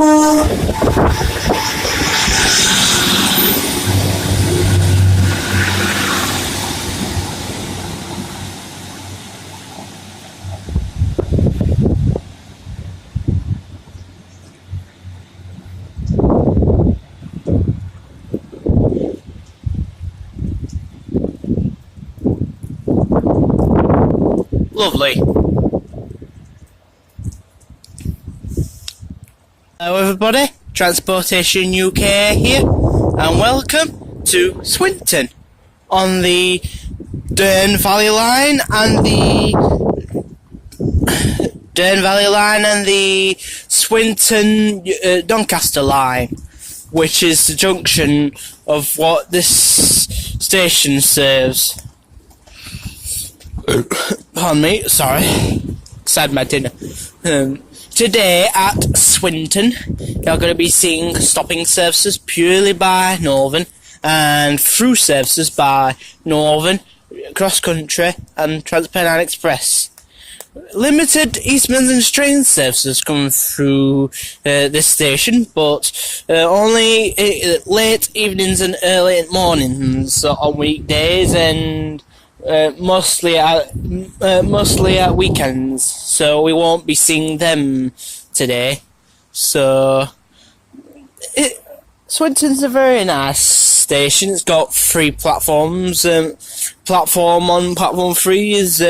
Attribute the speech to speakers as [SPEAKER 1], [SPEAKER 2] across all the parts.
[SPEAKER 1] Lovely. Hello everybody, Transportation UK here, and welcome to Swinton on the Dearne Valley Line and the Swinton-Doncaster line, which is the junction of what this station serves. Pardon me, sorry. Had my dinner. Today at Swinton, you're going to be seeing stopping services purely by Northern and through services by Northern, Cross Country and Transpennine Express. Limited East Midlands train services come through this station, but only late evenings and early mornings on weekdays and mostly at weekends, so we won't be seeing them today. So Swinton's a very nice station. It's got 3 platforms. Platform 3 is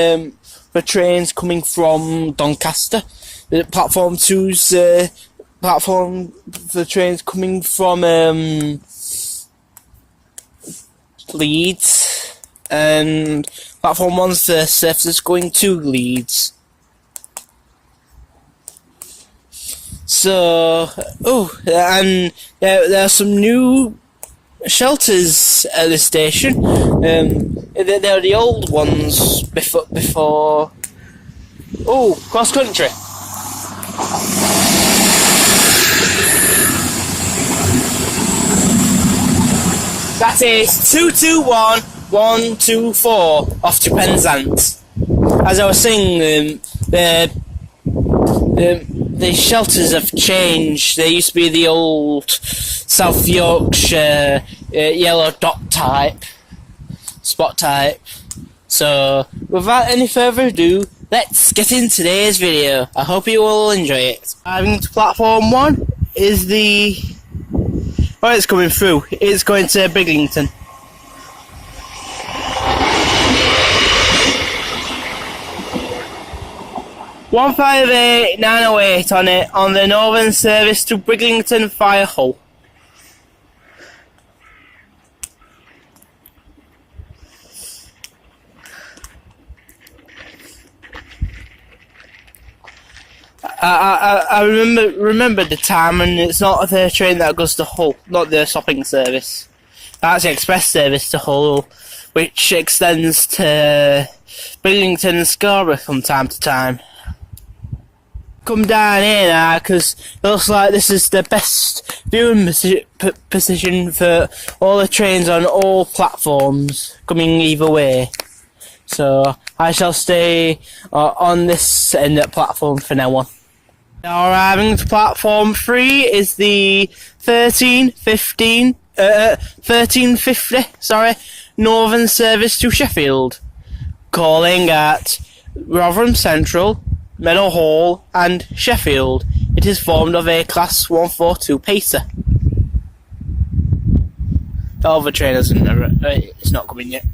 [SPEAKER 1] for trains coming from Doncaster. Platform 2's platform for trains coming from Leeds. And platform 1's the services going to Leeds. So, and there are some new shelters at this station. They're the old ones before. Oh, cross country. That is 221-124 off to Penzance. As I was saying, the shelters have changed. They used to be the old South Yorkshire yellow dot type, spot type. So, without any further ado, let's get in today's video. I hope you will enjoy it. Driving to platform 1 is the... Well, it's coming through. It's going to Briglington. (158,908) on it, on the Northern service to Briglington via Hull. I remember the time, and it's not the train that goes to Hull, not the stopping service. That's the express service to Hull, which extends to Briglington and Scarborough from time to time. Come down here now, because it looks like this is the best viewing position for all the trains on all platforms coming either way. So I shall stay on this end of the platform for now on. Now arriving to platform 3 is the 1350 Northern service to Sheffield, calling at Rotherham Central, Meadowhall and Sheffield. It is formed of a Class 142 pacer. The other train it's not coming yet.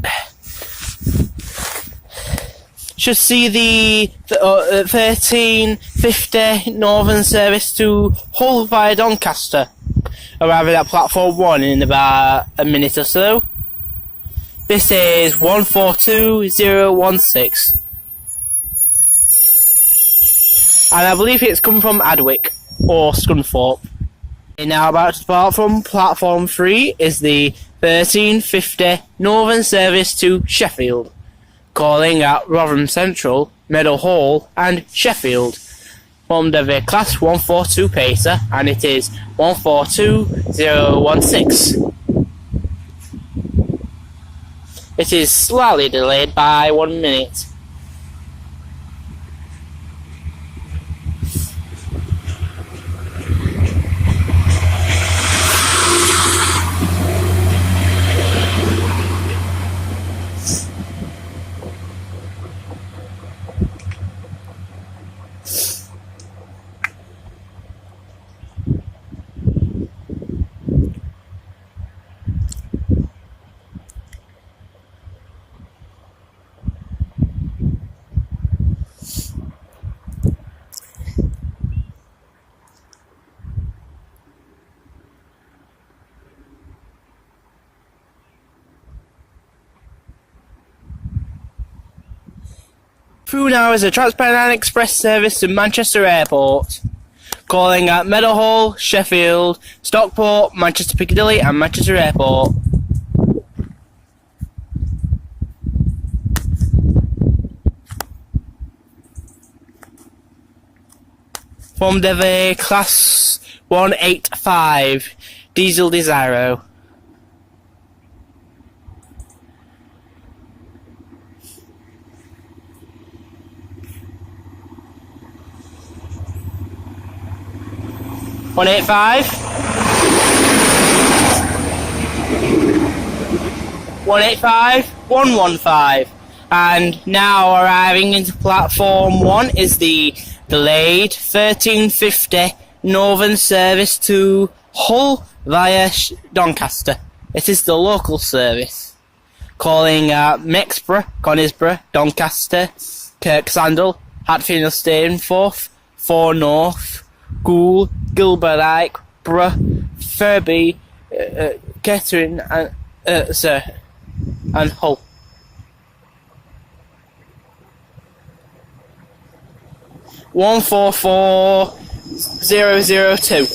[SPEAKER 1] Should see the 1350 Northern service to Hull via Doncaster, arriving at platform 1 in about a minute or so. This is 142016. And I believe it's come from Adwick or Scunthorpe. Now about to depart from platform 3 is the 1350 Northern service to Sheffield, calling at Rotherham Central, Meadowhall and Sheffield, formed of a Class 142 pacer, and it is 142016. It is slightly delayed by 1 minute. Through now is a Transpennine Express service to Manchester Airport, calling at Meadowhall, Sheffield, Stockport, Manchester Piccadilly and Manchester Airport. Formed of a Class 185 Diesel Desiro. One 185, 115, and now arriving into platform 1 is the delayed 1350 Northern service to Hull via Doncaster. It is the local service, calling at Mexborough, Conisborough, Doncaster, Kirksandall, Hatfield Stainforth, Fore North, Goole, Gilberdyke, Borough, Ferby, Kettering, and Hull. One 144,002.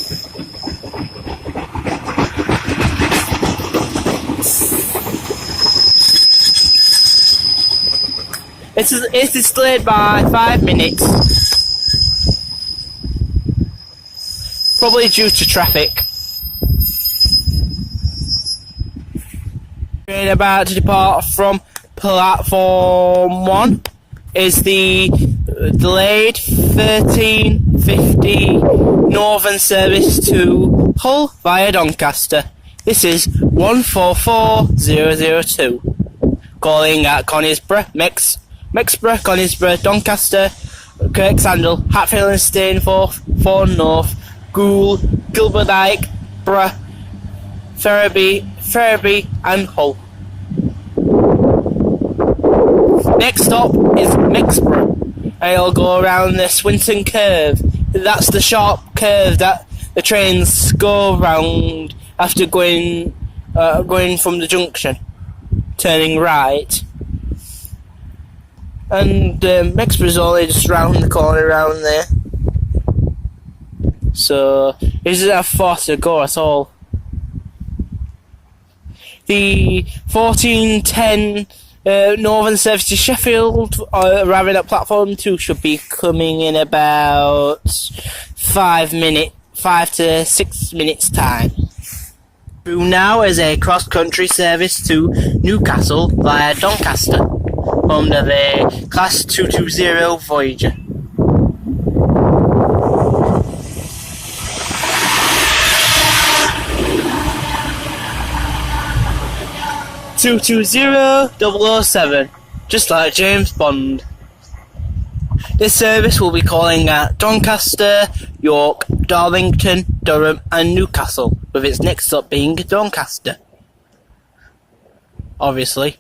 [SPEAKER 1] It is delayed by 5 minutes. Probably due to traffic. Train about to depart from platform 1 is the delayed 1350 Northern service to Hull via Doncaster. This is 144,002. Calling at Conisborough, Mexborough, Conisborough, Doncaster, Kirksandall, Hatfield and Stainforth, Fore North, Goole, Gilberdyke, Borough, Ferby and Hull. Next stop is Mexborough, and it'll go around the Swinton curve. That's the sharp curve that the trains go round after going from the junction, turning right. And Mexborough's only just round the corner around there. So it doesn't have far to go at all. The 1410 Northern service to Sheffield, arriving at platform 2, should be coming in about 5 to 6 minutes time. Through now is a cross-country service to Newcastle via Doncaster, under the Class 220 Voyager. (220-007), just like James Bond. This service will be calling at Doncaster, York, Darlington, Durham and Newcastle, with its next stop being Doncaster. Obviously.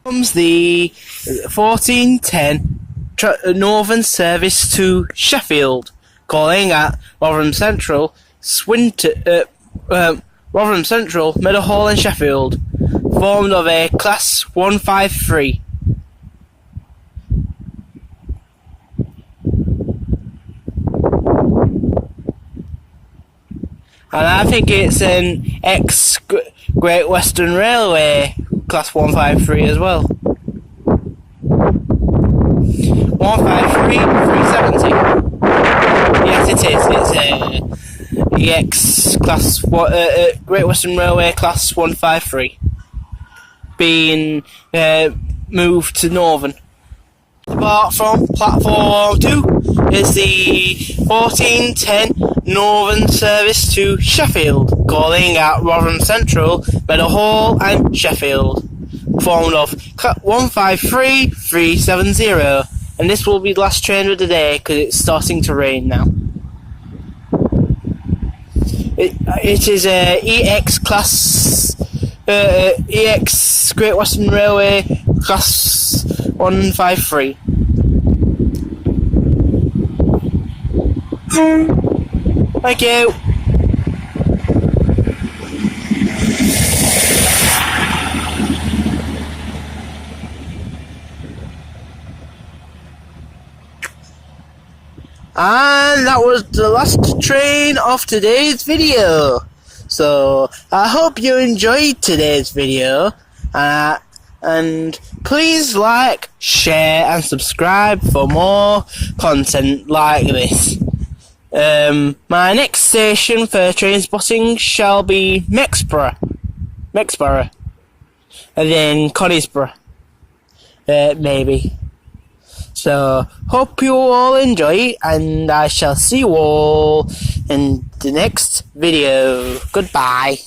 [SPEAKER 1] Comes the 1410 Northern service to Sheffield, calling at Rotherham Central, Rotherham Central, Meadowhall and Sheffield, formed of a Class 153. And I think it's an ex-Great Western Railway Class 153 as well. 153, 370. Yes, it is. It's a ex-Class Great Western Railway Class 153, being moved to Northern. Apart from platform 2 is the 1410 Northern service to Sheffield, calling at Rotherham Central, Meadowhall and Sheffield, formed of 153-370, and this will be the last train of the day because it's starting to rain now. It is a EX class EX Great Western Railway Class 153. Thank you. And that was the last train of today's video. So I hope you enjoyed today's video, and please like, share and subscribe for more content like this. My next station for train spotting shall be Mexborough, and then Cudworth, maybe. So, hope you all enjoy, and I shall see you all in the next video. Goodbye.